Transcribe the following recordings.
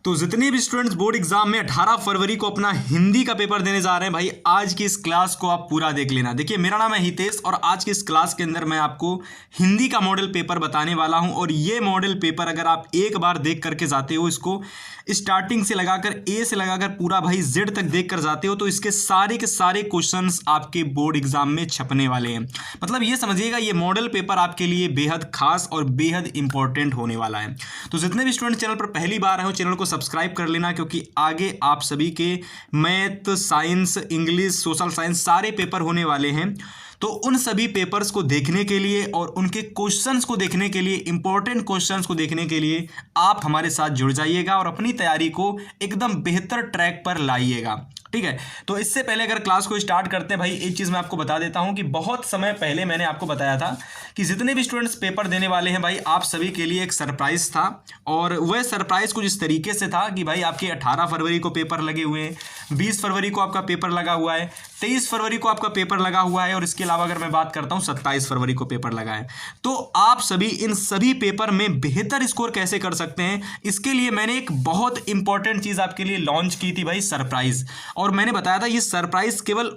तो जितने भी स्टूडेंट्स बोर्ड एग्जाम में 18 फरवरी को अपना हिंदी का पेपर देने जा रहे हैं भाई, आज की इस क्लास को आप पूरा देख लेना। देखिए, मेरा नाम है हितेश और आज की इस क्लास के अंदर मैं आपको हिंदी का मॉडल पेपर बताने वाला हूं। और ये मॉडल पेपर अगर आप एक बार देख करके जाते हो, इसको स्टार्टिंग से लगाकर ए से लगाकर पूरा भाई जेड तक देख कर जाते हो, तो इसके सारे के सारे क्वेश्चंस आपके बोर्ड एग्जाम में छपने वाले हैं। मतलब ये समझिएगा, ये मॉडल पेपर आपके लिए बेहद खास और बेहद इंपॉर्टेंट होने वाला है। तो जितने भी स्टूडेंट चैनल पर पहली बार आए हो, चैनल को सब्सक्राइब कर लेना, क्योंकि आगे आप सभी के math, science, English, social science सारे पेपर होने वाले हैं। तो उन सभी पेपर्स को देखने के लिए और उनके क्वेश्चंस को देखने के लिए, इंपॉर्टेंट क्वेश्चंस को देखने के लिए आप हमारे साथ जुड़ जाइएगा और अपनी तैयारी को एकदम बेहतर ट्रैक पर लाइएगा। ठीक है, तो इससे पहले अगर क्लास को स्टार्ट करते हैं भाई, एक चीज़ मैं आपको बता देता हूं कि बहुत समय पहले मैंने आपको बताया था कि जितने भी स्टूडेंट्स पेपर देने वाले हैं भाई, आप सभी के लिए एक सरप्राइज था। और वह सरप्राइज कुछ इस तरीके से था कि भाई आपके 18 फरवरी को पेपर लगे हुए हैं, 20 फरवरी को आपका पेपर लगा हुआ है, 23 फरवरी को आपका पेपर लगा हुआ है, और इसके अलावा अगर मैं बात करता हूँ 27 फरवरी को पेपर लगा है। तो आप सभी इन सभी पेपर में बेहतर स्कोर कैसे कर सकते हैं, इसके लिए मैंने एक बहुत इंपॉर्टेंट चीज़ आपके लिए लॉन्च की थी भाई, सरप्राइज। और मैंने बताया था ये सरप्राइज केवल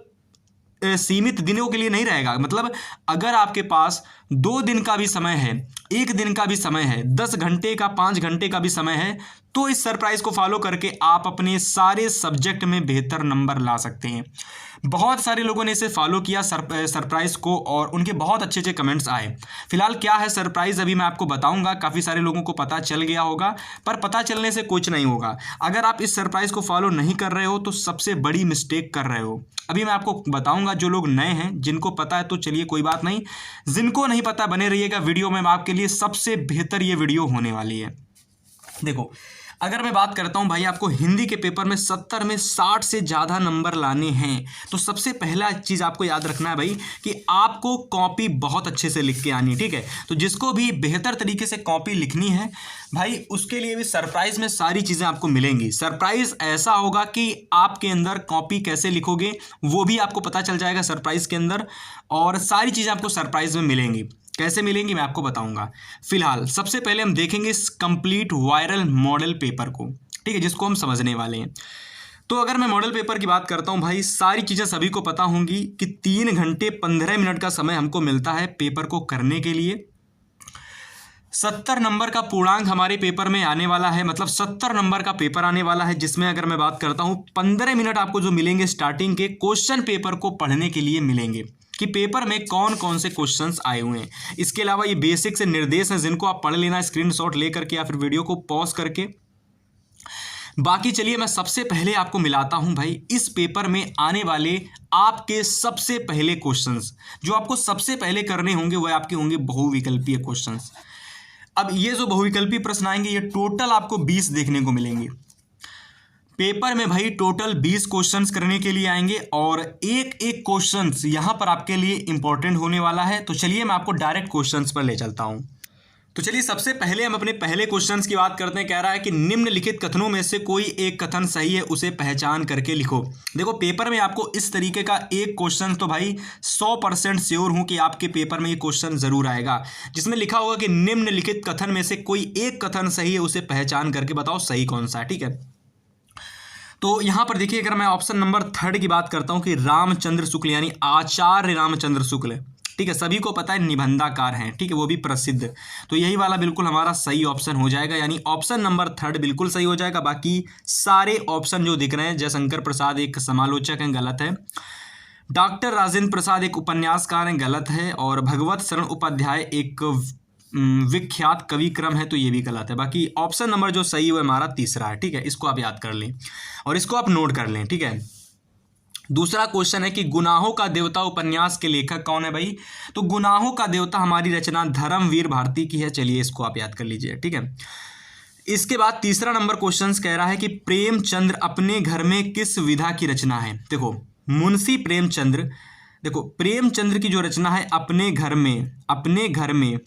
सीमित दिनों के लिए नहीं रहेगा। मतलब अगर आपके पास 2 दिन का भी समय है, 1 दिन का भी समय है, 10 घंटे का, 5 घंटे का भी समय है, तो इस सरप्राइज को फॉलो करके आप अपने सारे सब्जेक्ट में बेहतर नंबर ला सकते हैं। बहुत सारे लोगों ने इसे फॉलो किया सरप्राइज को, और उनके बहुत अच्छे अच्छे कमेंट्स आए। फिलहाल क्या है सरप्राइज अभी मैं आपको बताऊंगा। काफ़ी सारे लोगों को पता चल गया होगा, पर पता चलने से कुछ नहीं होगा। अगर आप इस सरप्राइज को फॉलो नहीं कर रहे हो तो सबसे बड़ी मिस्टेक कर रहे हो। अभी मैं आपको बताऊंगा। जो लोग नए हैं, जिनको पता है तो चलिए कोई बात नहीं, जिनको नहीं पता बने रहिएगा वीडियो में। आपके लिए सबसे बेहतर ये वीडियो होने वाली है। देखो, अगर मैं बात करता हूं भाई, आपको हिंदी के पेपर में 70 में 60 से ज़्यादा नंबर लाने हैं, तो सबसे पहला चीज़ आपको याद रखना है भाई कि आपको कॉपी बहुत अच्छे से लिख के आनी है। ठीक है, तो जिसको भी बेहतर तरीके से कॉपी लिखनी है भाई, उसके लिए भी सरप्राइज में सारी चीज़ें आपको मिलेंगी। सरप्राइज ऐसा होगा कि आपके अंदर कॉपी कैसे लिखोगे वो भी आपको पता चल जाएगा सरप्राइज के अंदर, और सारी चीज़ें आपको सरप्राइज में मिलेंगी। कैसे मिलेंगी मैं आपको बताऊंगा। फिलहाल सबसे पहले हम देखेंगे इस कंप्लीट वायरल मॉडल पेपर को, ठीक है, जिसको हम समझने वाले हैं। तो अगर मैं मॉडल पेपर की बात करता हूं भाई, सारी चीज़ें सभी को पता होंगी कि 3 घंटे 15 मिनट का समय हमको मिलता है पेपर को करने के लिए। 70 नंबर का पूर्णांक हमारे पेपर में आने वाला है, मतलब 70 नंबर का पेपर आने वाला है, जिसमें अगर मैं बात करता हूं 15 मिनट आपको जो मिलेंगे स्टार्टिंग के क्वेश्चन पेपर को पढ़ने के लिए मिलेंगे कि पेपर में कौन कौन से क्वेश्चंस आए हुए हैं। इसके अलावा ये बेसिक से निर्देश हैं जिनको आप पढ़ लेना स्क्रीनशॉट लेकर के या फिर वीडियो को पॉज करके। बाकी चलिए मैं सबसे पहले आपको मिलाता हूं भाई इस पेपर में आने वाले आपके सबसे पहले क्वेश्चंस। जो आपको सबसे पहले करने होंगे वह आपके होंगे बहुविकल्पीय क्वेश्चंस। अब ये जो बहुविकल्पीय प्रश्न आएंगे, ये टोटल आपको 20 देखने को मिलेंगे पेपर में भाई। टोटल 20 क्वेश्चंस करने के लिए आएंगे, और एक एक क्वेश्चंस यहां पर आपके लिए इंपॉर्टेंट होने वाला है। तो चलिए मैं आपको डायरेक्ट क्वेश्चंस पर ले चलता हूं। तो चलिए सबसे पहले हम अपने पहले क्वेश्चंस की बात करते हैं। कह रहा है कि निम्नलिखित कथनों में से कोई एक कथन सही है, उसे पहचान करके लिखो। देखो, पेपर में आपको इस तरीके का एक क्वेश्चन तो भाई 100% श्योर हूं कि आपके पेपर में ये क्वेश्चन जरूर आएगा, जिसमें लिखा होगा कि निम्नलिखित कथन में से कोई एक कथन सही है, उसे पहचान करके बताओ सही कौन सा है। ठीक है, तो यहां पर देखिए, अगर मैं ऑप्शन नंबर 3 की बात करता हूं कि रामचंद्र शुक्ल यानी आचार्य रामचंद्र शुक्ल, ठीक है, सभी को पता है निबंधाकार हैं, ठीक है, वो भी प्रसिद्ध। तो यही वाला बिल्कुल हमारा सही ऑप्शन हो जाएगा, यानी ऑप्शन नंबर 3 बिल्कुल सही हो जाएगा। बाकी सारे ऑप्शन जो दिख रहे हैं, जयशंकर प्रसाद एक समालोचक हैं, गलत है। डॉक्टर राजेंद्र प्रसाद एक उपन्यासकार हैं, गलत है। और भगवत शरण उपाध्याय एक विख्यात कवि क्रम है, तो ये भी गलत है। बाकी ऑप्शन नंबर जो सही है वो हमारा तीसरा है। ठीक है, इसको आप याद कर लें और इसको आप नोट कर लें। ठीक है, दूसरा क्वेश्चन है कि गुनाहों का देवता उपन्यास के लेखक कौन है भाई। तो गुनाहों का देवता हमारी रचना धर्मवीर भारती की है। चलिए इसको आप याद कर लीजिए। ठीक है, इसके बाद तीसरा नंबर क्वेश्चन कह रहा है कि प्रेमचंद्र अपने घर में किस विधा की रचना है। देखो, मुंशी प्रेमचंद्र, देखो प्रेमचंद्र की जो रचना है अपने घर में,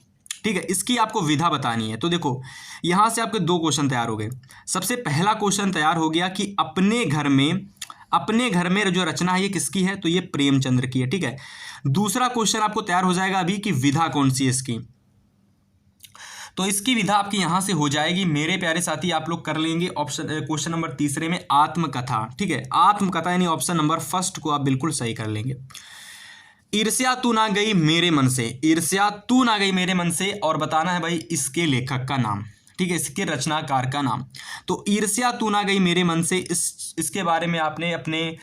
ठीक है, इसकी आपको विधा बतानी है। तो देखो, यहां से आपके 2 क्वेश्चन तैयार हो गए। सबसे पहला क्वेश्चन तैयार हो गया कि अपने घर में जो रचना है ये किसकी है, तो ये प्रेमचंद्र की है। ठीक है, दूसरा क्वेश्चन आपको तैयार हो जाएगा अभी कि विधा कौन सी है इसकी। तो इसकी विधा आपकी यहाँ से हो जाएगी मेरे प्यारे साथी। आप लोग कर लेंगे ऑप्शन क्वेश्चन नंबर तीसरे में आत्मकथा, ठीक है, आत्मकथा यानी ऑप्शन नंबर फर्स्ट को आप बिल्कुल सही कर लेंगे। ईर्ष्या तू ना गई मेरे मन से, ईर्ष्या तू ना गई मेरे मन से, और बताना है भाई इसके लेखक का नाम, ठीक है, इसके रचनाकार का नाम। तो ईर्ष्या तू ना गई मेरे मन से, इसके बारे में आपने अपने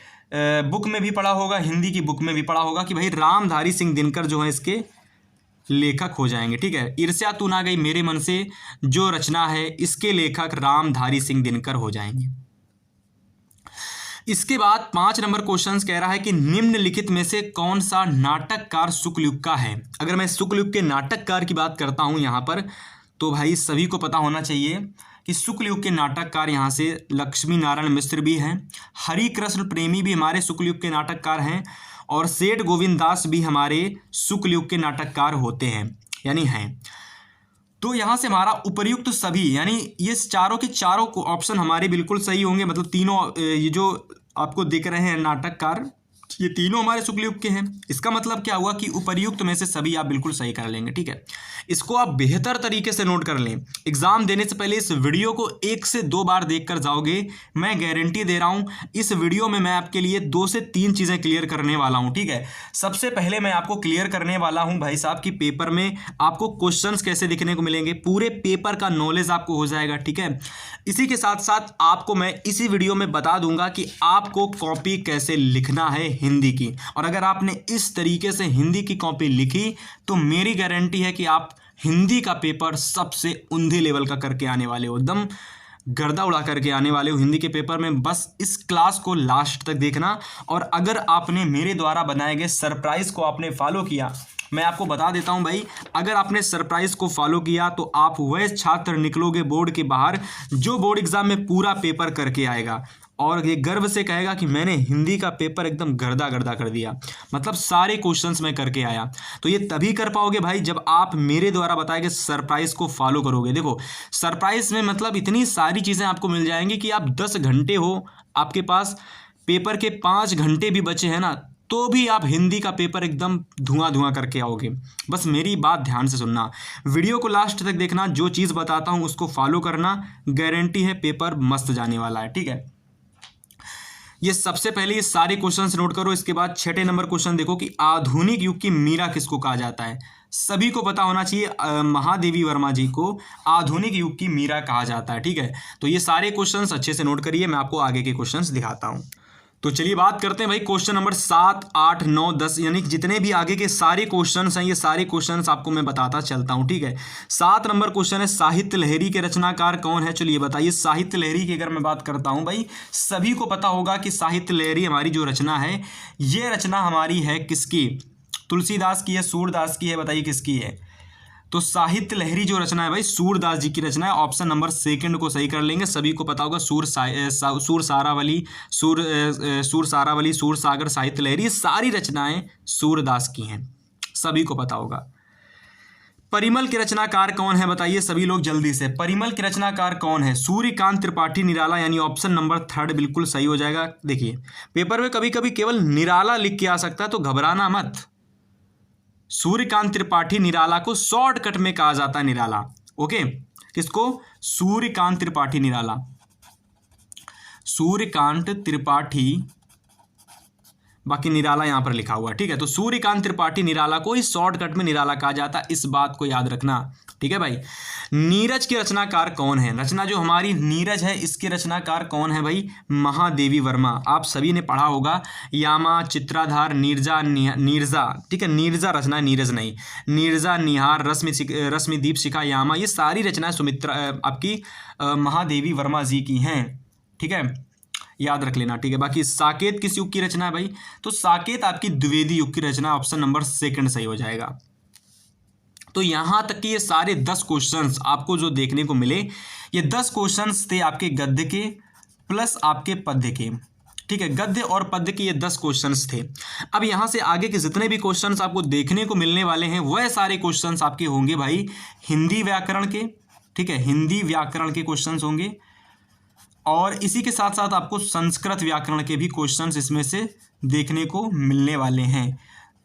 बुक में भी पढ़ा होगा, हिंदी की बुक में भी पढ़ा होगा कि भाई रामधारी सिंह दिनकर जो है इसके लेखक हो जाएंगे, ठीक है। ईर्ष्या तू ना गई मेरे मन से जो रचना है इसके लेखक रामधारी सिंह दिनकर हो जाएंगे। इसके बाद 5 नंबर क्वेश्चन कह रहा है कि निम्नलिखित में से कौन सा नाटककार शुक्लयुग का है। अगर मैं शुक्लयुग के नाटककार की बात करता हूं यहाँ पर, तो भाई सभी को पता होना चाहिए कि शुक्लयुग के नाटककार यहाँ से लक्ष्मी नारायण मिश्र भी हैं, हरिकृष्ण प्रेमी भी हमारे शुक्लयुग के नाटककार हैं, और सेठ गोविंद दास भी हमारे शुक्लयुग के नाटककार होते हैं यानी हैं। तो यहाँ से हमारा उपर्युक्त सभी यानी ये चारों के चारों को ऑप्शन हमारे बिल्कुल सही होंगे। मतलब तीनों ये जो आपको दिख रहे हैं नाटककार, ये तीनों हमारे शुक्लयुग के हैं। इसका मतलब क्या हुआ कि उपर्युक्त में से सभी आप बिल्कुल सही कर लेंगे, ठीक है। इसको आप बेहतर तरीके से नोट कर लें। एग्जाम देने से पहले इस वीडियो को 1 से 2 बार देखकर जाओगे, मैं गारंटी दे रहा हूं इस वीडियो में मैं आपके लिए 2 से 3 चीज़ें क्लियर करने वाला हूं, ठीक है। सबसे पहले मैं आपको क्लियर करने वाला हूं भाई साहब कि पेपर में आपको क्वेश्चंस कैसे दिखने को मिलेंगे, पूरे पेपर का नॉलेज आपको हो जाएगा, ठीक है। इसी के साथ साथ आपको मैं इसी वीडियो में बता दूंगा कि आपको कॉपी कैसे लिखना है हिंदी की, और अगर आपने इस तरीके से हिंदी की कॉपी लिखी तो मेरी गारंटी है कि आप हिंदी का पेपर सबसे उंधे लेवल का करके आने वाले हो, एकदम गर्दा उड़ा करके आने वाले हो हिंदी के पेपर में। बस इस क्लास को लास्ट तक देखना, और अगर आपने मेरे द्वारा बनाए गए सरप्राइज को आपने फॉलो किया, मैं आपको बता देता हूं भाई, अगर आपने सरप्राइज को फॉलो किया तो आप वह छात्र निकलोगे बोर्ड के बाहर जो बोर्ड एग्जाम में पूरा पेपर करके आएगा और ये गर्व से कहेगा कि मैंने हिंदी का पेपर एकदम गर्दा गर्दा कर दिया, मतलब सारे क्वेश्चंस मैं करके आया। तो ये तभी कर पाओगे भाई जब आप मेरे द्वारा बताए गए सरप्राइज को फॉलो करोगे। देखो सरप्राइज में मतलब इतनी सारी चीज़ें आपको मिल जाएंगी कि आप 10 घंटे हो आपके पास, पेपर के 5 घंटे भी बचे हैं ना, तो भी आप हिंदी का पेपर एकदम धुआं धुआं करके आओगे। बस मेरी बात ध्यान से सुनना, वीडियो को लास्ट तक देखना, जो चीज़ बताता हूँ उसको फॉलो करना, गारंटी है पेपर मस्त जाने वाला है, ठीक है। ये सबसे पहले ये सारे क्वेश्चंस नोट करो। इसके बाद 6 नंबर क्वेश्चन देखो कि आधुनिक युग की मीरा किसको कहा जाता है। सभी को पता होना चाहिए महादेवी वर्मा जी को आधुनिक युग की मीरा कहा जाता है, ठीक है। तो ये सारे क्वेश्चंस अच्छे से नोट करिए, मैं आपको आगे के क्वेश्चंस दिखाता हूँ। तो चलिए बात करते हैं भाई क्वेश्चन नंबर 7, 8, 9, 10 यानी जितने भी आगे के सारे क्वेश्चंस हैं, ये सारे क्वेश्चंस आपको मैं बताता चलता हूं, ठीक है। 7 नंबर क्वेश्चन है साहित्य लहरी के रचनाकार कौन है। चलिए बताइए, साहित्य लहरी की अगर मैं बात करता हूं भाई, सभी को पता होगा कि साहित्य लहरी हमारी जो रचना है, ये रचना हमारी है किसकी, तुलसीदास की है, सूरदास की है, बताइए किसकी है। तो साहित्य लहरी जो रचना है भाई सूरदास जी की रचना है। ऑप्शन नंबर 2 को सही कर लेंगे। सभी को पता होगा सूर सारावली, सूर सागर, साहित्य लहरी, ये सारी रचनाएं सूरदास की हैं, सभी को पता होगा। परिमल के रचनाकार कौन है बताइए सभी लोग जल्दी से, परिमल के रचनाकार कौन है। सूर्यकांत त्रिपाठी निराला, यानी ऑप्शन नंबर 3 बिल्कुल सही हो जाएगा। देखिए पेपर में कभी कभी केवल निराला लिख के आ सकता है, तो घबराना मत। सूर्यकांत त्रिपाठी निराला को शॉर्टकट में कहा जाता है निराला, ओके। किसको, सूर्यकांत त्रिपाठी निराला, सूर्यकांत त्रिपाठी, बाकी निराला यहां पर लिखा हुआ है, ठीक है। तो सूर्यकांत त्रिपाठी निराला को ही शॉर्टकट में निराला कहा जाता है, इस बात को याद रखना, ठीक है भाई। नीरज के रचनाकार कौन है, रचना जो हमारी नीरज है इसके रचनाकार कौन है भाई, महादेवी वर्मा। आप सभी ने पढ़ा होगा, यामा, चित्राधार, नीरजा, ठीक है, नीरजा रचना, नीरज नहीं, नीरजा, निहार, रश्मि दीप शिखा, यामा, ये सारी रचनाएं सुमित्रा आपकी महादेवी वर्मा जी की हैं, ठीक है, याद रख लेना, ठीक है। बाकी साकेत किस युग की रचना है भाई, तो साकेत आपकी द्विवेदी युग की रचना, ऑप्शन नंबर 2 सही हो जाएगा। तो यहां तक कि ये सारे 10 क्वेश्चंस आपको जो देखने को मिले, ये 10 क्वेश्चंस थे आपके गद्य के प्लस आपके पद्य के, ठीक है। गद्य और पद्य के ये 10 क्वेश्चंस थे। अब यहां से आगे के जितने भी क्वेश्चंस आपको देखने को मिलने वाले हैं, वह सारे क्वेश्चंस आपके होंगे भाई हिंदी व्याकरण के, ठीक है, हिंदी व्याकरण के क्वेश्चंस होंगे, और इसी के साथ साथ आपको संस्कृत व्याकरण के भी क्वेश्चंस इसमें से देखने को मिलने वाले हैं।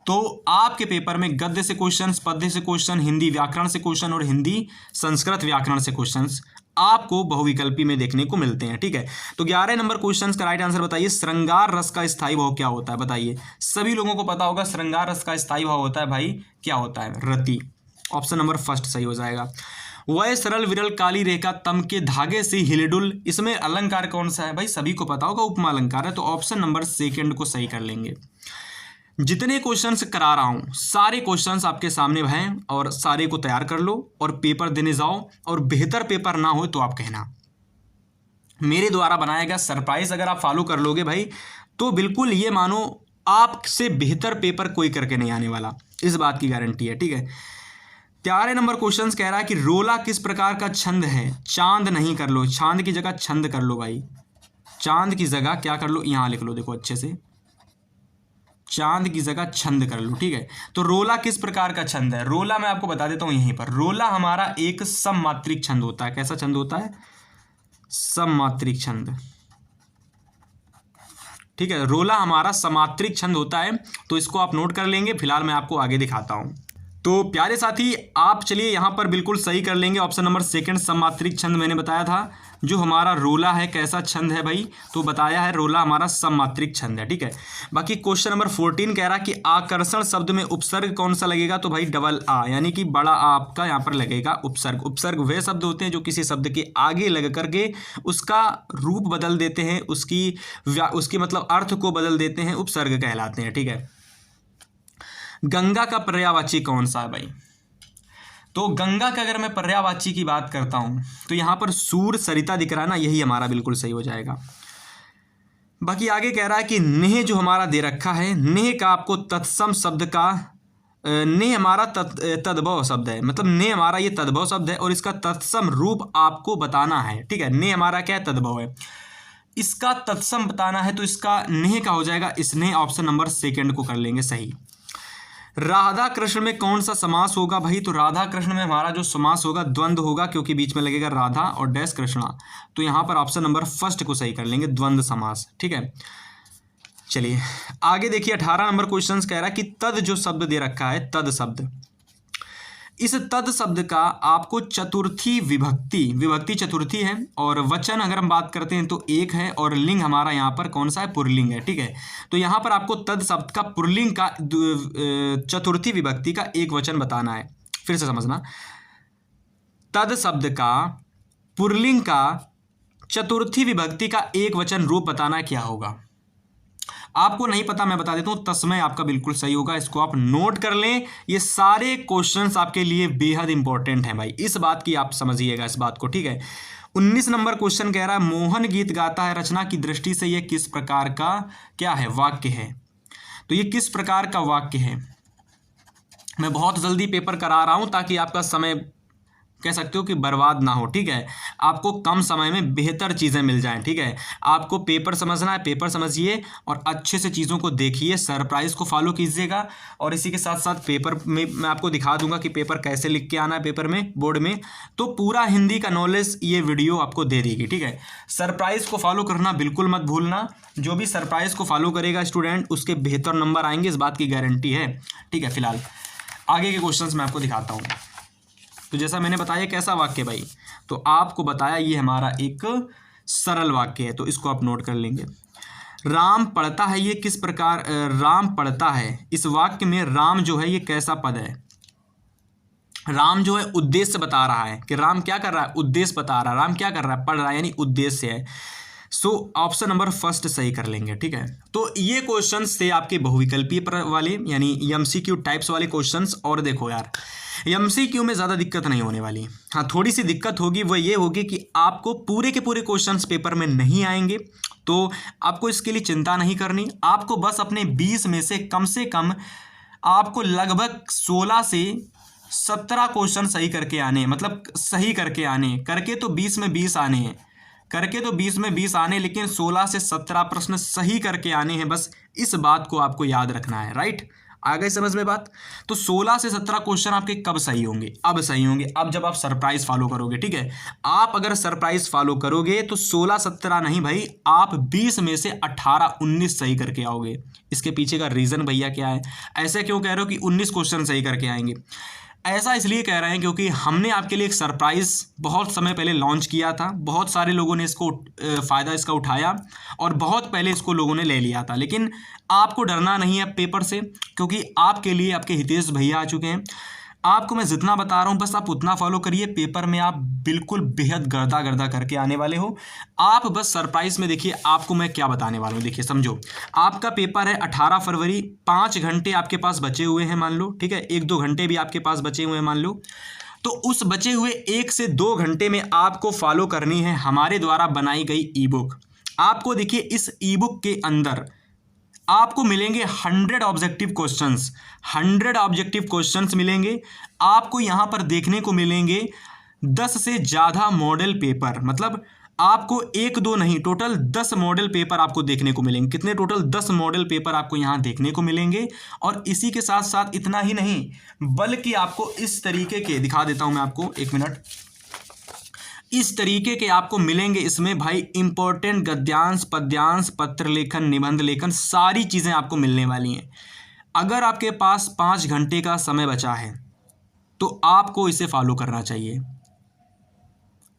तो आपके पेपर में गद्य से क्वेश्चन, पद्य से क्वेश्चन, हिंदी व्याकरण से क्वेश्चन और हिंदी संस्कृत व्याकरण से क्वेश्चंस आपको बहुविकल्पी में देखने को मिलते हैं। ठीक है, तो 11 नंबर क्वेश्चन का राइट आंसर बताइए। श्रृंगार रस का स्थायी भाव क्या होता है, बताइए। सभी लोगों को पता होगा श्रृंगार रस का स्थायी भाव होता है भाई, क्या होता है, रति। ऑप्शन नंबर फर्स्ट सही हो जाएगा। वह सरल विरल काली रेखा तम के धागे से हिलडुल, इसमें अलंकार कौन सा है भाई, सभी को पता होगा, उपमा अलंकार है। तो ऑप्शन नंबर सेकंड को सही कर लेंगे। जितने क्वेश्चंस करा रहा हूँ सारे क्वेश्चंस आपके सामने हैं और सारे को तैयार कर लो और पेपर देने जाओ, और बेहतर पेपर ना हो तो आप कहना। मेरे द्वारा बनाया गया सरप्राइज अगर आप फॉलो कर लोगे भाई तो बिल्कुल ये मानो आपसे बेहतर पेपर कोई करके नहीं आने वाला, इस बात की गारंटी है। ठीक है, 13 नंबर क्वेश्चन कह रहा है कि रोला किस प्रकार का छंद है। चांद नहीं कर लो, चांद की जगह छंद कर लो भाई, चांद की जगह क्या कर लो, यहां लिख लो, देखो अच्छे से, चांद की जगह छंद कर लो। ठीक है, तो रोला किस प्रकार का छंद है। रोला मैं आपको बता देता हूं यहीं पर, रोला हमारा एक सममात्रिक छंद होता है। कैसा छंद होता है, सममात्रिक छंद। ठीक है, रोला हमारा समात्रिक छंद होता है, तो इसको आप नोट कर लेंगे। फिलहाल मैं आपको आगे दिखाता हूं। तो प्यारे साथी आप चलिए यहाँ पर बिल्कुल सही कर लेंगे। ऑप्शन नंबर सेकंड सममात्रिक छंद मैंने बताया था। जो हमारा रोला है कैसा छंद है भाई, तो बताया है रोला हमारा सममात्रिक छंद है। ठीक है, बाकी क्वेश्चन नंबर 14 कह रहा कि आकर्षण शब्द में उपसर्ग कौन सा लगेगा, तो भाई डबल आ, यानी कि बड़ा आ आपका यहाँ पर लगेगा उपसर्ग। उपसर्ग वे शब्द होते हैं जो किसी शब्द के आगे लग करके उसका रूप बदल देते हैं, उसकी मतलब अर्थ को बदल देते हैं, उपसर्ग कहलाते हैं। ठीक है, गंगा का पर्यायवाची कौन सा है भाई, तो गंगा का अगर मैं पर्यायवाची की बात करता हूं तो यहां पर सूर सरिता दिख रहा है ना, यही हमारा बिल्कुल सही हो जाएगा। बाकी आगे कह रहा है कि नेह जो हमारा दे रखा है, नेह का आपको तत्सम शब्द का, नेह हमारा तद्भव शब्द है, मतलब नेह हमारा ये तद्भव शब्द है और इसका तत्सम रूप आपको बताना है। ठीक है, नेह हमारा क्या है, तद्भव है, इसका तत्सम बताना है, तो इसका नेह का हो जाएगा स्नेह। ऑप्शन नंबर सेकंड को कर लेंगे सही। राधा कृष्ण में कौन सा समास होगा भाई, तो राधा कृष्ण में हमारा जो समास होगा द्वंद्व होगा, क्योंकि बीच में लगेगा राधा और डैश कृष्णा, तो यहाँ पर ऑप्शन नंबर फर्स्ट को सही कर लेंगे, द्वंद्व समास। ठीक है, चलिए आगे देखिए। 18 नंबर क्वेश्चन कह रहा है कि तद जो शब्द दे रखा है, तद शब्द, इस तद शब्द का आपको चतुर्थी विभक्ति चतुर्थी है, और वचन अगर हम बात करते हैं तो एक है, और लिंग हमारा यहाँ पर कौन सा है, पुल्लिंग है। ठीक है, तो यहाँ पर आपको तद शब्द का पुल्लिंग का चतुर्थी विभक्ति का एक वचन बताना है। फिर से समझना, तद शब्द का पुल्लिंग का चतुर्थी विभक्ति का एक वचन रूप बताना क्या होगा। आपको नहीं पता, मैं बता देता हूं, तस्मय आपका बिल्कुल सही होगा, इसको आप नोट कर लें। ये सारे क्वेश्चंस आपके लिए बेहद इंपॉर्टेंट हैं भाई, इस बात की आप समझिएगा इस बात को। ठीक है, 19 नंबर क्वेश्चन कह रहा है मोहन गीत गाता है, रचना की दृष्टि से यह किस प्रकार का क्या है, वाक्य है। तो ये किस प्रकार का वाक्य है, मैं बहुत जल्दी पेपर करा रहा हूं ताकि आपका समय कह सकते हो कि बर्बाद ना हो। ठीक है, आपको कम समय में बेहतर चीज़ें मिल जाएं। ठीक है, आपको पेपर समझना है, पेपर समझिए और अच्छे से चीज़ों को देखिए, सरप्राइज को फॉलो कीजिएगा, और इसी के साथ साथ पेपर में मैं आपको दिखा दूंगा कि पेपर कैसे लिख के आना है पेपर में, बोर्ड में, तो पूरा हिंदी का नॉलेज ये वीडियो आपको दे देगी। ठीक है, सरप्राइज को फॉलो करना बिल्कुल मत भूलना, जो भी सरप्राइज को फॉलो करेगा स्टूडेंट उसके बेहतर नंबर आएंगे, इस बात की गारंटी है। ठीक है, फिलहाल आगे के क्वेश्चन मैं आपको दिखाता हूँ। तो जैसा मैंने बताया कैसा वाक्य भाई, तो आपको बताया ये हमारा एक सरल वाक्य है, तो इसको आप नोट कर लेंगे। राम पढ़ता है, ये किस प्रकार, राम पढ़ता है, इस वाक्य में राम जो है ये कैसा पद है। राम जो है उद्देश्य बता रहा है कि राम क्या कर रहा है, उद्देश्य बता रहा है, राम क्या कर रहा है, पढ़ रहा है, यानी उद्देश्य है। सो ऑप्शन नंबर फर्स्ट सही कर लेंगे। ठीक है, तो ये क्वेश्चंस थे आपके बहुविकल्पीय वाले, यानी एमसीक्यू टाइप्स वाले क्वेश्चंस। और देखो यार, एमसीक्यू में ज़्यादा दिक्कत नहीं होने वाली, हाँ थोड़ी सी दिक्कत होगी, वो ये होगी कि आपको पूरे के पूरे क्वेश्चंस पेपर में नहीं आएंगे, तो आपको इसके लिए चिंता नहीं करनी। आपको बस अपने 20 में से कम आपको लगभग 16 से 17 क्वेश्चन सही करके आने हैं, मतलब सही करके आने, करके तो 20 में 20 आने हैं, करके तो 20 में 20 आने, लेकिन 16 से 17 प्रश्न सही करके आने हैं, बस इस बात को आपको याद रखना है। राइट, आ गई समझ में बात। तो 16 से 17 क्वेश्चन आपके कब सही होंगे? अब सही होंगे, अब जब आप सरप्राइज फॉलो करोगे। ठीक है, आप अगर सरप्राइज फॉलो करोगे तो 16 17 नहीं भाई, आप 20 में से 18 19 सही करके आओगे। इसके पीछे का रीज़न भैया क्या है? ऐसे क्यों कह रहे हो कि 19 क्वेश्चन सही करके आएंगे? ऐसा इसलिए कह रहे हैं क्योंकि हमने आपके लिए एक सरप्राइज़ बहुत समय पहले लॉन्च किया था। बहुत सारे लोगों ने इसको फ़ायदा इसका उठाया और बहुत पहले इसको लोगों ने ले लिया था। लेकिन आपको डरना नहीं है पेपर से, क्योंकि आपके लिए आपके हितेश भैया आ चुके हैं। आपको मैं जितना बता रहा हूँ बस आप उतना फॉलो करिए, पेपर में आप बिल्कुल बेहद गर्दा गर्दा करके आने वाले हो। आप बस सरप्राइज में देखिए आपको मैं क्या बताने वाला हूँ। देखिए समझो, आपका पेपर है 18 फरवरी, 5 घंटे आपके पास बचे हुए हैं मान लो। ठीक है, 1-2 घंटे भी आपके पास बचे हुए हैं मान लो। तो उस बचे हुए 1 से 2 घंटे में आपको फॉलो करनी है हमारे द्वारा बनाई गई ई बुक। आपको देखिए इस ई बुक के अंदर आपको मिलेंगे 100 ऑब्जेक्टिव क्वेश्चंस, 100 ऑब्जेक्टिव क्वेश्चंस मिलेंगे आपको। यहाँ पर देखने को मिलेंगे 10 से ज़्यादा मॉडल पेपर, मतलब आपको 1-2 नहीं, टोटल 10 मॉडल पेपर आपको देखने को मिलेंगे। कितने? टोटल 10 मॉडल पेपर आपको यहाँ देखने को मिलेंगे। और इसी के साथ साथ इतना ही नहीं, बल्कि आपको इस तरीके के दिखा देता हूँ मैं आपको, 1 मिनट। इस तरीके के आपको मिलेंगे इसमें भाई इंपॉर्टेंट गद्यांश, पद्यांश, पत्र लेखन, निबंध लेखन, सारी चीज़ें आपको मिलने वाली हैं। अगर आपके पास 5 घंटे का समय बचा है तो आपको इसे फॉलो करना चाहिए।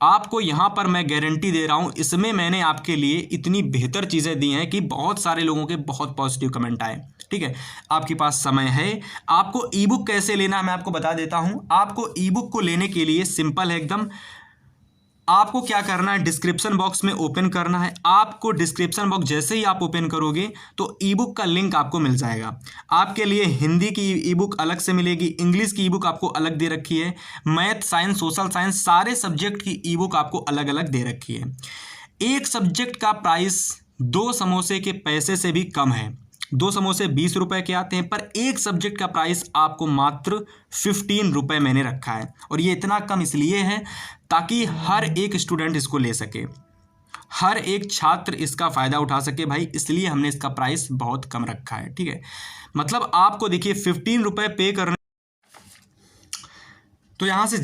आपको यहाँ पर मैं गारंटी दे रहा हूँ, इसमें मैंने आपके लिए इतनी बेहतर चीज़ें दी हैं कि बहुत सारे लोगों के बहुत पॉजिटिव कमेंट आए। ठीक है, आपके पास समय है। आपको ई बुक कैसे लेना है मैं आपको बता देता हूँ। आपको ई बुक को लेने के लिए सिंपल है एकदम। आपको क्या करना है, डिस्क्रिप्शन बॉक्स में ओपन करना है। आपको डिस्क्रिप्शन बॉक्स जैसे ही आप ओपन करोगे तो ई बुक का लिंक आपको मिल जाएगा। आपके लिए हिंदी की ई बुक अलग से मिलेगी, इंग्लिश की ई बुक आपको अलग दे रखी है, मैथ, साइंस, सोशल साइंस, सारे सब्जेक्ट की ई बुक आपको अलग अलग दे रखी है। एक सब्जेक्ट का प्राइस 2 समोसे के पैसे से भी कम है। 2 समोसे 20 रुपए के आते हैं, पर एक सब्जेक्ट का प्राइस आपको मात्र 15 रुपये मैंने रखा है। और ये इतना कम इसलिए है ताकि हर एक स्टूडेंट इसको ले सके, हर एक छात्र इसका फ़ायदा उठा सके भाई, इसलिए हमने इसका प्राइस बहुत कम रखा है। ठीक है, मतलब आपको देखिए 15 रुपये पे करने, तो यहाँ से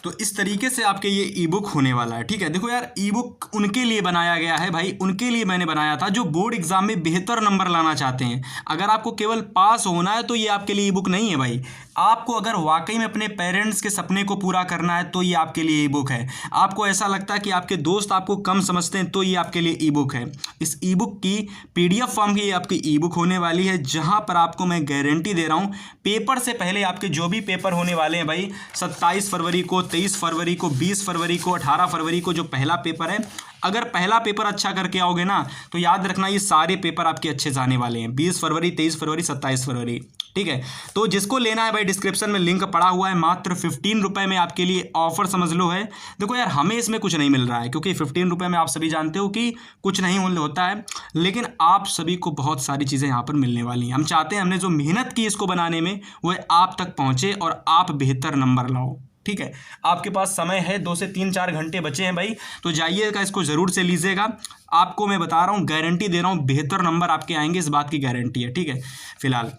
तो इस तरीके से आपके ये ई बुक होने वाला है। ठीक है, देखो यार, ई बुक उनके लिए बनाया गया है भाई, उनके लिए मैंने बनाया था जो बोर्ड एग्जाम में बेहतर नंबर लाना चाहते हैं। अगर आपको केवल पास होना है तो ये आपके लिए ई बुक नहीं है भाई। आपको अगर वाकई में अपने पेरेंट्स के सपने को पूरा करना है तो ये आपके लिए ई बुक है। आपको ऐसा लगता है कि आपके दोस्त आपको कम समझते हैं तो ये आपके लिए ई बुक है। इस ई बुक की PDF फॉर्म की आपकी ई बुक होने वाली है, जहाँ पर आपको मैं गारंटी दे रहा हूँ पेपर से पहले आपके जो भी पेपर होने वाले हैं भाई, 27 फरवरी को, 23 फरवरी को, 20 फरवरी को, 18 फरवरी को जो पहला पेपर है, अगर पहला पेपर अच्छा करके आओगे ना तो याद रखना ये सारे पेपर आपके अच्छे जाने वाले हैं। 20 फरवरी, 23 फरवरी, 27 फरवरी। ठीक है, तो जिसको लेना है भाई डिस्क्रिप्शन में लिंक पड़ा हुआ है, मात्र 15 रुपये में आपके लिए ऑफर समझ लो है। देखो यार, हमें इसमें कुछ नहीं मिल रहा है क्योंकि 15 रुपये में आप सभी जानते हो कि कुछ नहीं होता है, लेकिन आप सभी को बहुत सारी चीज़ें यहाँ पर मिलने वाली हैं। हम चाहते हैं हमने जो मेहनत की इसको बनाने में वह आप तक पहुँचे और आप बेहतर नंबर लाओ। ठीक है, आपके पास समय है, 2 से 3-4 घंटे बचे हैं भाई, तो जाइएगा, इसको ज़रूर से लीजिएगा। आपको मैं बता रहा हूँ, गारंटी दे रहा हूँ, बेहतर नंबर आपके आएंगे, इस बात की गारंटी है। ठीक है, फिलहाल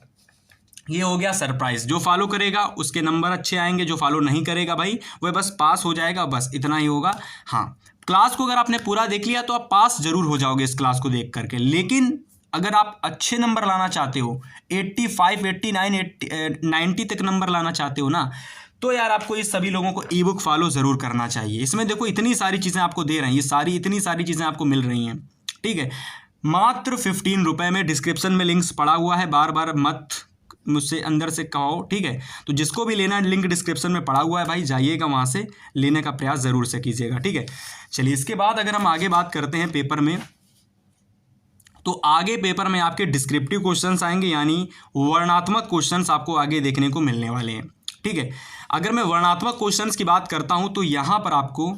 ये हो गया सरप्राइज। जो फॉलो करेगा उसके नंबर अच्छे आएंगे, जो फॉलो नहीं करेगा भाई वह बस पास हो जाएगा, बस इतना ही होगा। हाँ, क्लास को अगर आपने पूरा देख लिया तो आप पास जरूर हो जाओगे इस क्लास को देख करके। लेकिन अगर आप अच्छे नंबर लाना चाहते हो, 85, 89, 90 तक नंबर लाना चाहते हो ना, तो यार आपको इस सभी लोगों को ई बुक फॉलो ज़रूर करना चाहिए। इसमें देखो इतनी सारी चीज़ें आपको दे रहे हैं, ये इतनी सारी चीज़ें आपको मिल रही हैं। ठीक है, मात्र 15 रुपये में। डिस्क्रिप्शन में लिंक्स पड़ा हुआ है, बार बार मत मुझसे अंदर से कहो। ठीक है, तो जिसको भी लेना है लिंक डिस्क्रिप्शन में पड़ा हुआ है भाई, जाइएगा वहाँ से लेने का प्रयास ज़रूर से कीजिएगा। ठीक है, चलिए इसके बाद अगर हम आगे बात करते हैं पेपर में, तो आगे पेपर में आपके डिस्क्रिप्टिव क्वेश्चंस आएंगे, यानी वर्णात्मक क्वेश्चंस आपको आगे देखने को मिलने वाले हैं। ठीक है, अगर मैं वर्णात्मक क्वेश्चंस की बात करता हूं तो यहां पर आपको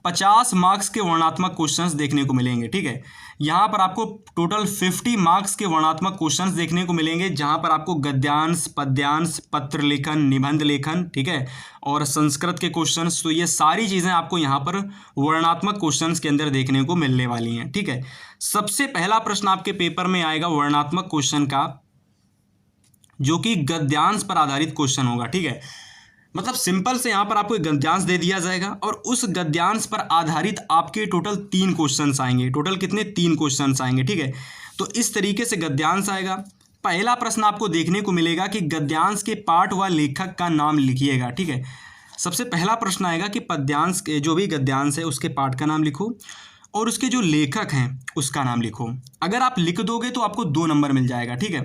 50 मार्क्स के वर्णनात्मक क्वेश्चंस देखने को मिलेंगे। ठीक है, यहाँ पर आपको टोटल 50 मार्क्स के वर्णनात्मक क्वेश्चंस देखने को मिलेंगे, जहाँ पर आपको गद्यांश, पद्यांश, पत्र लेखन, निबंध लेखन, ठीक है, और संस्कृत के क्वेश्चंस। तो ये सारी चीज़ें आपको यहाँ पर वर्णनात्मक क्वेश्चंस के अंदर देखने को मिलने वाली हैं। ठीक है, सबसे पहला प्रश्न आपके पेपर में आएगा वर्णनात्मक क्वेश्चन का, जो कि गद्यांश पर आधारित क्वेश्चन होगा। ठीक है, मतलब सिंपल से यहाँ पर आपको एक गद्यांश दे दिया जाएगा और उस गद्यांश पर आधारित आपके टोटल 3 क्वेश्चंस आएंगे। टोटल कितने? 3 क्वेश्चंस आएंगे। ठीक है, तो इस तरीके से गद्यांश आएगा। पहला प्रश्न आपको देखने को मिलेगा कि गद्यांश के पाठ व लेखक का नाम लिखिएगा। ठीक है, सबसे पहला प्रश्न आएगा कि पद्यांश के जो भी गद्यांश है उसके पाठ का नाम लिखो और उसके जो लेखक हैं उसका नाम लिखो। अगर आप लिख दोगे तो आपको 2 नंबर मिल जाएगा। ठीक है,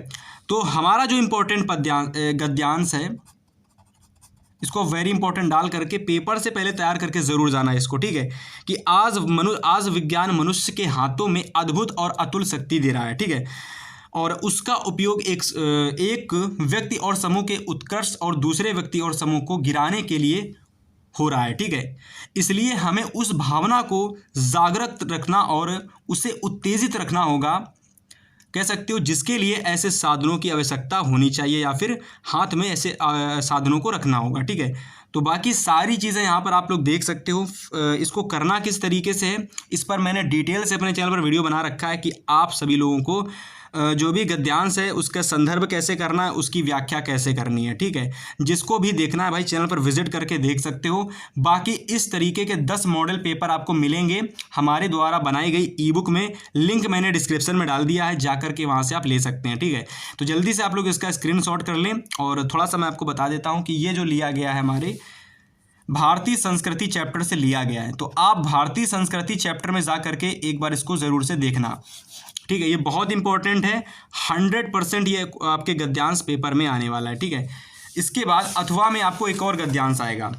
तो हमारा जो इम्पोर्टेंट गद्यांश है इसको वेरी इंपॉर्टेंट डाल करके पेपर से पहले तैयार करके ज़रूर जाना है इसको। ठीक है, कि आज विज्ञान मनुष्य के हाथों में अद्भुत और अतुल शक्ति दे रहा है। ठीक है, और उसका उपयोग एक व्यक्ति और समूह के उत्कर्ष और दूसरे व्यक्ति और समूह को गिराने के लिए हो रहा है। ठीक है, इसलिए हमें उस भावना को जागृत रखना और उसे उत्तेजित रखना होगा, कह सकते हो, जिसके लिए ऐसे साधनों की आवश्यकता होनी चाहिए या फिर हाथ में ऐसे साधनों को रखना होगा। ठीक है, तो बाकी सारी चीज़ें यहाँ पर आप लोग देख सकते हो। इसको करना किस तरीके से है इस पर मैंने डिटेल से अपने चैनल पर वीडियो बना रखा है कि आप सभी लोगों को जो भी गद्यांश है उसका संदर्भ कैसे करना है, उसकी व्याख्या कैसे करनी है। ठीक है, जिसको भी देखना है भाई चैनल पर विजिट करके देख सकते हो। बाकी इस तरीके के 10 मॉडल पेपर आपको मिलेंगे हमारे द्वारा बनाई गई ई बुक में। लिंक मैंने डिस्क्रिप्शन में डाल दिया है, जाकर के वहाँ से आप ले सकते हैं। ठीक है, तो जल्दी से आप लोग इसका स्क्रीनशॉट कर लें। और थोड़ा सा मैं आपको बता देता हूँ कि ये जो लिया गया है हमारे भारतीय संस्कृति चैप्टर से लिया गया है, तो आप भारतीय संस्कृति चैप्टर में जा करके एक बार इसको ज़रूर से देखना। ठीक है, ये बहुत इंपॉर्टेंट है, 100% ये आपके गद्यांश पेपर में आने वाला है। ठीक है, इसके बाद अथवा में आपको एक और गद्यांश आएगा।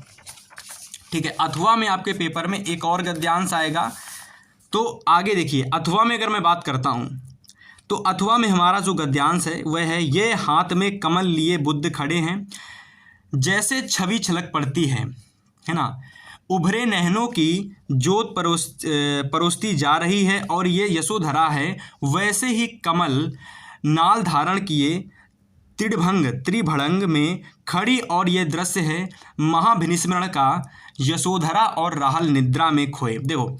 ठीक है, अथवा में आपके पेपर में एक और गद्यांश आएगा। तो आगे देखिए, अथवा में अगर मैं बात करता हूँ तो अथवा में हमारा जो गद्यांश है वह है, ये हाथ में कमल लिए बुद्ध खड़े हैं, जैसे छवि छलक पड़ती है ना, उभरे नैनों की जोत परोसती जा रही है, और ये यशोधरा है, वैसे ही कमल नाल धारण किए त्रिभंग में खड़ी, और ये दृश्य है महाभिनिस्मरण का, यशोधरा और राहल निद्रा में खोए। देखो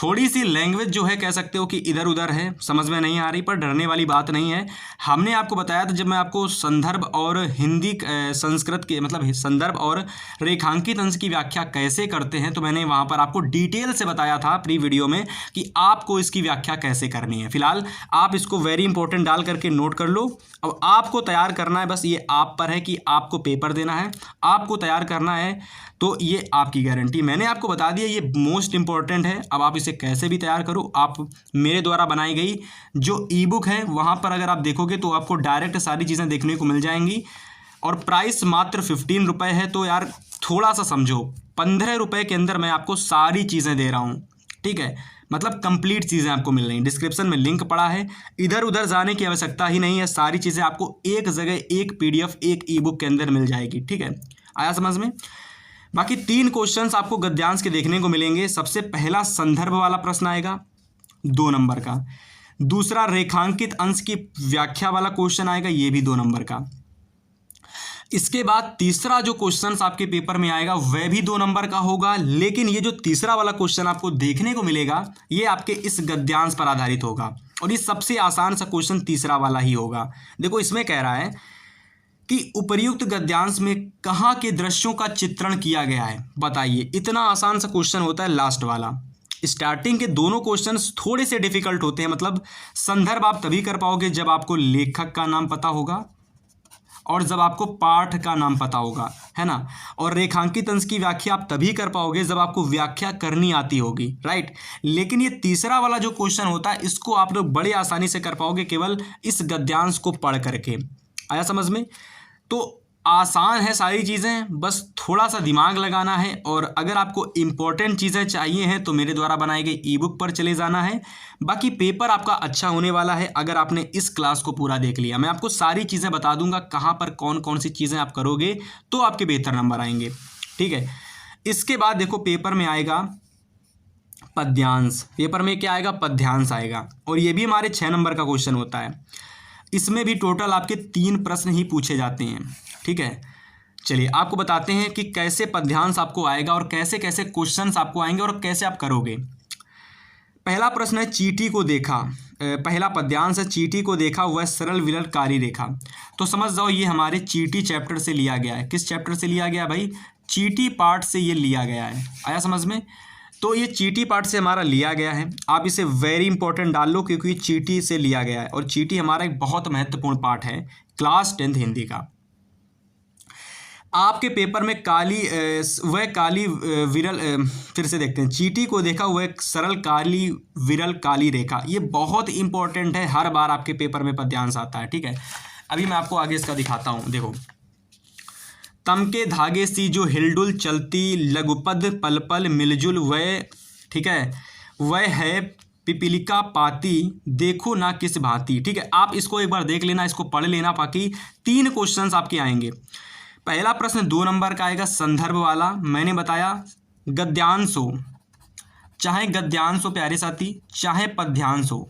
थोड़ी सी लैंग्वेज जो है कह सकते हो कि इधर उधर है, समझ में नहीं आ रही, पर डरने वाली बात नहीं है। हमने आपको बताया था जब मैं आपको संदर्भ और हिंदी संस्कृत के मतलब संदर्भ और रेखांकित अंश की व्याख्या कैसे करते हैं, तो मैंने वहाँ पर आपको डिटेल से बताया था प्री वीडियो में कि आपको इसकी व्याख्या कैसे करनी है। फिलहाल आप इसको वेरी इंपॉर्टेंट डाल करके नोट कर लो। अब आपको तैयार करना है, बस ये आप पर है कि आपको पेपर देना है, आपको तैयार करना है, तो ये आपकी गारंटी मैंने आपको बता दिया, ये मोस्ट इंपॉर्टेंट है। अब आप इसे कैसे भी तैयार करो, आप मेरे द्वारा बनाई गई जो ई बुक है वहाँ पर अगर आप देखोगे तो आपको डायरेक्ट सारी चीज़ें देखने को मिल जाएंगी। और प्राइस मात्र 15 रुपये है, तो यार थोड़ा सा समझो, 15 रुपये के अंदर मैं आपको सारी चीज़ें दे रहा हूँ। ठीक है, मतलब कंप्लीट चीज़ें आपको मिल रही हैं। डिस्क्रिप्शन में लिंक पड़ा है, इधर उधर जाने की आवश्यकता ही नहीं है, सारी चीज़ें आपको एक जगह एक PDF एक ई बुक के अंदर मिल जाएगी। ठीक है, आया समझ में। बाकी 3 क्वेश्चंस आपको गद्यांश के देखने को मिलेंगे। सबसे पहला संदर्भ वाला प्रश्न आएगा 2 नंबर का, दूसरा रेखांकित अंश की व्याख्या वाला क्वेश्चन आएगा, ये भी 2 नंबर का। इसके बाद तीसरा जो क्वेश्चन आपके पेपर में आएगा वह भी 2 नंबर का होगा, लेकिन ये जो तीसरा वाला क्वेश्चन आपको देखने को मिलेगा ये आपके इस गद्यांश पर आधारित होगा, और ये सबसे आसान सा क्वेश्चन तीसरा वाला ही होगा। देखो इसमें कह रहा है कि उपर्युक्त गद्यांश में कहाँ के दृश्यों का चित्रण किया गया है, बताइए। इतना आसान सा क्वेश्चन होता है लास्ट वाला। स्टार्टिंग के दोनों क्वेश्चंस थोड़े से डिफिकल्ट होते हैं, मतलब संदर्भ आप तभी कर पाओगे जब आपको लेखक का नाम पता होगा और जब आपको पाठ का नाम पता होगा, है ना। और रेखांकित अंश की व्याख्या आप तभी कर पाओगे जब आपको व्याख्या करनी आती होगी, राइट। लेकिन ये तीसरा वाला जो क्वेश्चन होता है इसको आप लोग बड़े आसानी से कर पाओगे केवल इस गद्यांश को पढ़ करके। आया समझ में। तो आसान है सारी चीज़ें, बस थोड़ा सा दिमाग लगाना है। और अगर आपको इम्पोर्टेंट चीज़ें चाहिए हैं तो मेरे द्वारा बनाई गई ई बुक पर चले जाना है। बाकी पेपर आपका अच्छा होने वाला है अगर आपने इस क्लास को पूरा देख लिया। मैं आपको सारी चीज़ें बता दूंगा कहाँ पर कौन कौन सी चीज़ें आप करोगे तो आपके बेहतर नंबर आएंगे, ठीक है। इसके बाद देखो पेपर में आएगा पद्यांश, पेपर में क्या आएगा, पद्यांश आएगा। और ये भी हमारे 6 नंबर का क्वेश्चन होता है। इसमें भी टोटल आपके 3 प्रश्न ही पूछे जाते हैं, ठीक है। चलिए आपको बताते हैं कि कैसे पद्यांश आपको आएगा और कैसे कैसे क्वेश्चंस आपको आएंगे और कैसे आप करोगे। पहला प्रश्न है चींटी को देखा, पहला पद्यांश है चींटी को देखा वह सरल विरल काली रेखा। तो समझ जाओ ये हमारे चींटी चैप्टर से लिया गया है। किस चैप्टर से लिया गया भाई, चींटी पार्ट से ये लिया गया है। आया समझ में। तो ये चींटी पार्ट से हमारा लिया गया है। आप इसे वेरी इंपॉर्टेंट डाल लो क्योंकि चींटी से लिया गया है और चींटी हमारा एक बहुत महत्वपूर्ण पार्ट है क्लास 10th हिंदी का। आपके पेपर में काली वह काली विरल, फिर से देखते हैं, चींटी को देखा वह सरल काली विरल काली रेखा। ये बहुत इंपॉर्टेंट है, हर बार आपके पेपर में पद्यांश आता है, ठीक है। अभी मैं आपको आगे इसका दिखाता हूँ। देखो, तम के धागे सी जो हिलडुल चलती लघुपद पल पल मिलजुल वह, ठीक है, वह है पिपीलिका पाती देखो ना किस भांति, ठीक है। आप इसको एक बार देख लेना, इसको पढ़ लेना, बाकी 3 क्वेश्चंस आपके आएंगे। पहला प्रश्न 2 नंबर का आएगा संदर्भ वाला। मैंने बताया गद्यांश हो, चाहे गद्यांश हो प्यारे साथी, चाहे पद्यांश हो,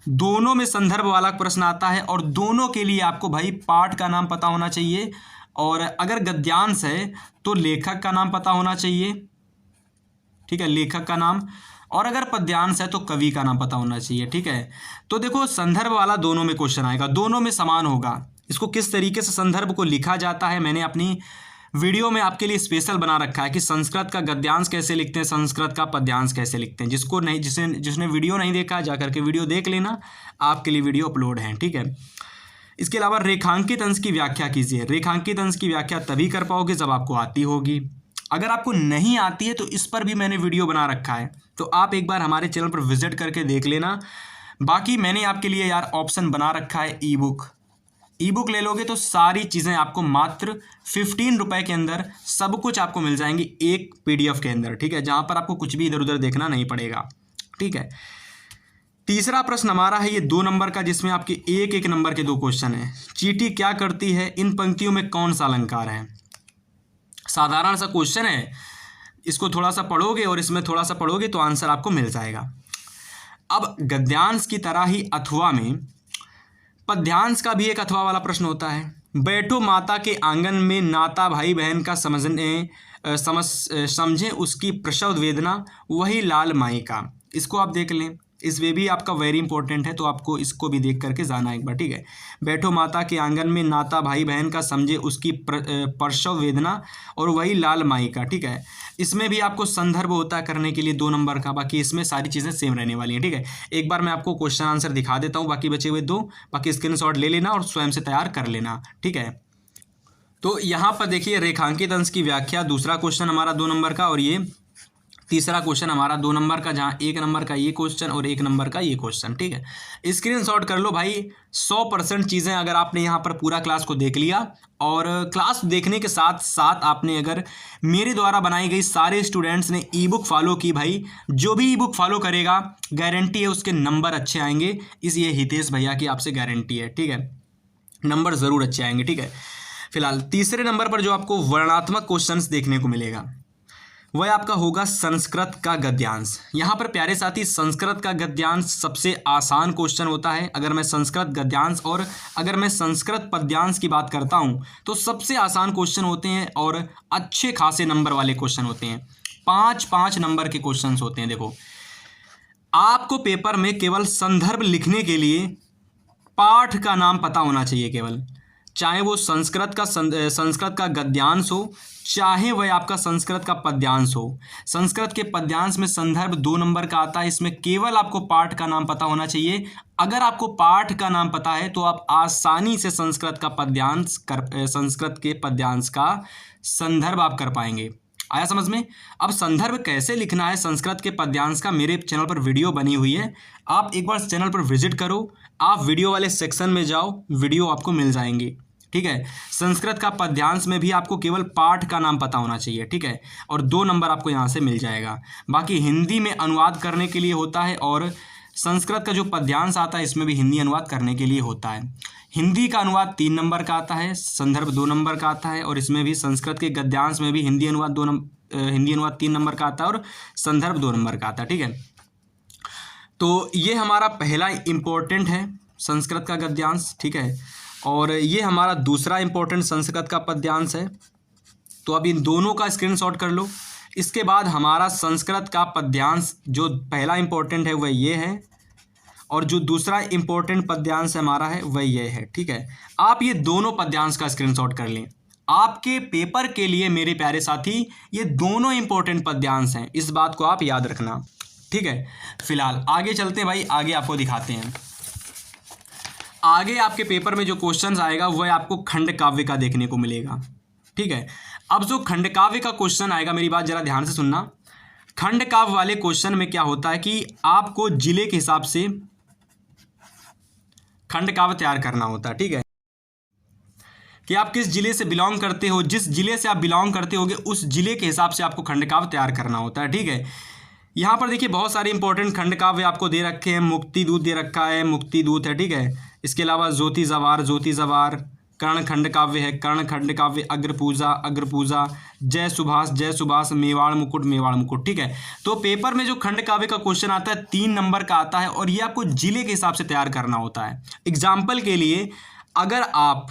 दोनों में संदर्भ वाला प्रश्न आता है और दोनों के लिए आपको भाई पाठ का नाम पता होना चाहिए। और अगर गद्यांश है तो लेखक का नाम पता होना चाहिए, ठीक है, लेखक का नाम। और अगर पद्यांश है तो कवि का नाम पता होना चाहिए, ठीक है। तो देखो संदर्भ वाला दोनों में क्वेश्चन आएगा, दोनों में समान होगा। इसको किस तरीके से संदर्भ को लिखा जाता है मैंने अपनी वीडियो में आपके लिए स्पेशल बना रखा है कि संस्कृत का गद्यांश कैसे लिखते हैं, संस्कृत का पद्यांश कैसे लिखते हैं। जिसको नहीं, जिसने वीडियो नहीं देखा जा करके वीडियो देख लेना, आपके लिए वीडियो अपलोड है, ठीक है। इसके अलावा रेखांकित अंश की व्याख्या कीजिए। रेखांकित अंश की व्याख्या तभी कर पाओगे जब आपको आती होगी। अगर आपको नहीं आती है तो इस पर भी मैंने वीडियो बना रखा है, तो आप एक बार हमारे चैनल पर विजिट करके देख लेना। बाकी मैंने आपके लिए यार ऑप्शन बना रखा है ई बुक ले लोगे तो सारी चीज़ें आपको मात्र 15 रुपये के अंदर सब कुछ आपको मिल जाएंगी एक PDF के अंदर, ठीक है, जहाँ पर आपको कुछ भी इधर उधर देखना नहीं पड़ेगा, ठीक है। तीसरा प्रश्न हमारा है ये 2 नंबर का, जिसमें आपके 1-1 नंबर के 2 क्वेश्चन हैं। चींटी क्या करती है, इन पंक्तियों में कौन सा अलंकार है। साधारण सा क्वेश्चन है, इसको थोड़ा सा पढ़ोगे और इसमें थोड़ा सा पढ़ोगे तो आंसर आपको मिल जाएगा। अब गद्यांश की तरह ही अथवा में पद्यांश का भी एक अथवा वाला प्रश्न होता है। बैठो माता के आंगन में नाता भाई बहन का समझें उसकी प्रसव वेदना वही लाल माई का। इसको आप देख लें, इसमें भी आपका वेरी इंपॉर्टेंट है, तो आपको इसको भी देख करके जाना एक बार, ठीक है। बैठो माता के आंगन में नाता भाई बहन का समझे उसकी प्रसव वेदना और वही लाल माई का, ठीक है। इसमें भी आपको संदर्भ होता है करने के लिए 2 नंबर का। बाकी इसमें सारी चीज़ें सेम रहने वाली हैं, ठीक है। एक बार मैं आपको क्वेश्चन आंसर दिखा देता हूँ, बाकी बचे हुए 2 बाकी स्क्रीनशॉट ले लेना और स्वयं से तैयार कर लेना, ठीक है। तो यहाँ पर देखिए रेखांकित अंश की व्याख्या, दूसरा क्वेश्चन हमारा 2 नंबर का, और ये तीसरा क्वेश्चन हमारा 2 नंबर का, जहाँ 1 नंबर का ये क्वेश्चन और 1 नंबर का ये क्वेश्चन, ठीक है। स्क्रीनशॉट कर लो भाई। 100% चीज़ें अगर आपने यहाँ पर पूरा क्लास को देख लिया और क्लास देखने के साथ साथ आपने अगर मेरे द्वारा बनाई गई सारे स्टूडेंट्स ने ई बुक फॉलो की, भाई जो भी ई बुक फॉलो करेगा गारंटी है उसके नंबर अच्छे आएंगे। ये हितेश भैया की आपसे गारंटी है, ठीक है, नंबर ज़रूर अच्छे आएंगे, ठीक है। फिलहाल तीसरे नंबर पर जो आपको वर्णनात्मक क्वेश्चंस देखने को मिलेगा वह आपका होगा संस्कृत का गद्यांश। यहाँ पर प्यारे साथी संस्कृत का गद्यांश सबसे आसान क्वेश्चन होता है। अगर मैं संस्कृत गद्यांश और अगर मैं संस्कृत पद्यांश की बात करता हूँ तो सबसे आसान क्वेश्चन होते हैं और अच्छे खासे नंबर वाले क्वेश्चन होते हैं। 5-5 नंबर के क्वेश्चन होते हैं। देखो, आपको पेपर में केवल संदर्भ लिखने के लिए पाठ का नाम पता होना चाहिए केवल, चाहे वो संस्कृत का गद्यांश हो, चाहे वह आपका संस्कृत का पद्यांश हो। संस्कृत के पद्यांश में संदर्भ 2 नंबर का आता है, इसमें केवल आपको पाठ का नाम पता होना चाहिए। अगर आपको पाठ का नाम पता है तो आप आसानी से संस्कृत के पद्यांश का संदर्भ आप कर पाएंगे। आया समझ में। अब संदर्भ कैसे लिखना है संस्कृत के पद्यांश का मेरे चैनल पर वीडियो बनी हुई है, आप एक बार चैनल पर विजिट करो, आप वीडियो वाले सेक्शन में जाओ, वीडियो आपको मिल जाएंगी, ठीक है। संस्कृत का पद्यांश में भी आपको केवल पाठ का नाम पता होना चाहिए, ठीक है, और 2 नंबर आपको यहाँ से मिल जाएगा। बाकी हिंदी में अनुवाद करने के लिए होता है और संस्कृत का जो पद्यांश आता है इसमें भी हिंदी अनुवाद करने के लिए होता है। हिंदी का अनुवाद 3 नंबर का आता है, संदर्भ 2 नंबर का आता है और इसमें भी संस्कृत के गद्यांश में भी हिंदी अनुवाद हिंदी अनुवाद 3 नंबर का आता है और संदर्भ 2 नंबर का आता है। ठीक है, तो ये हमारा पहला इम्पोर्टेंट है संस्कृत का गद्यांश। ठीक है, और ये हमारा दूसरा इम्पोर्टेंट संस्कृत का पद्यांश है। तो अब इन दोनों का स्क्रीनशॉट कर लो। इसके बाद हमारा संस्कृत का पद्यांश जो पहला इम्पोर्टेंट है वह ये है, और जो दूसरा इम्पोर्टेंट पद्यांश हमारा है वह ये है। ठीक है, आप ये दोनों पद्यांश का स्क्रीनशॉट कर लें। आपके पेपर के लिए मेरे प्यारे साथी ये दोनों इम्पोर्टेंट पद्यांश हैं, इस बात को आप याद रखना। ठीक है, फिलहाल आगे चलते हैं भाई, आगे आपको दिखाते हैं। आगे आपके पेपर में जो क्वेश्चन आएगा वह आपको खंड काव्य का देखने को मिलेगा। ठीक है, अब जो खंड काव्य का क्वेश्चन आएगा, मेरी बात जरा ध्यान से सुनना। खंड काव्य वाले क्वेश्चन में क्या होता है कि आपको जिले के हिसाब से खंड काव्य तैयार करना होता है। ठीक है, कि आप किस जिले से बिलोंग करते हो, जिस जिले से आप बिलोंग करते होगे उस जिले के हिसाब से आपको खंड काव्य तैयार करना होता है। ठीक है, यहाँ पर देखिए बहुत सारे इंपॉर्टेंट खंड काव्य आपको दे रखे हैं। मुक्ति दूत दे रखा है, मुक्ति दूत है। ठीक है, इसके अलावा ज्योति जवार, कर्ण खंड काव्य है, कर्ण खंड काव्य, अग्रपूजा, जय सुभाष, मेवाड़ मुकुट। ठीक है, तो पेपर में जो खंड काव्य का क्वेश्चन आता है 3 नंबर का आता है, और ये आपको जिले के हिसाब से तैयार करना होता है। एग्जाम्पल के लिए अगर आप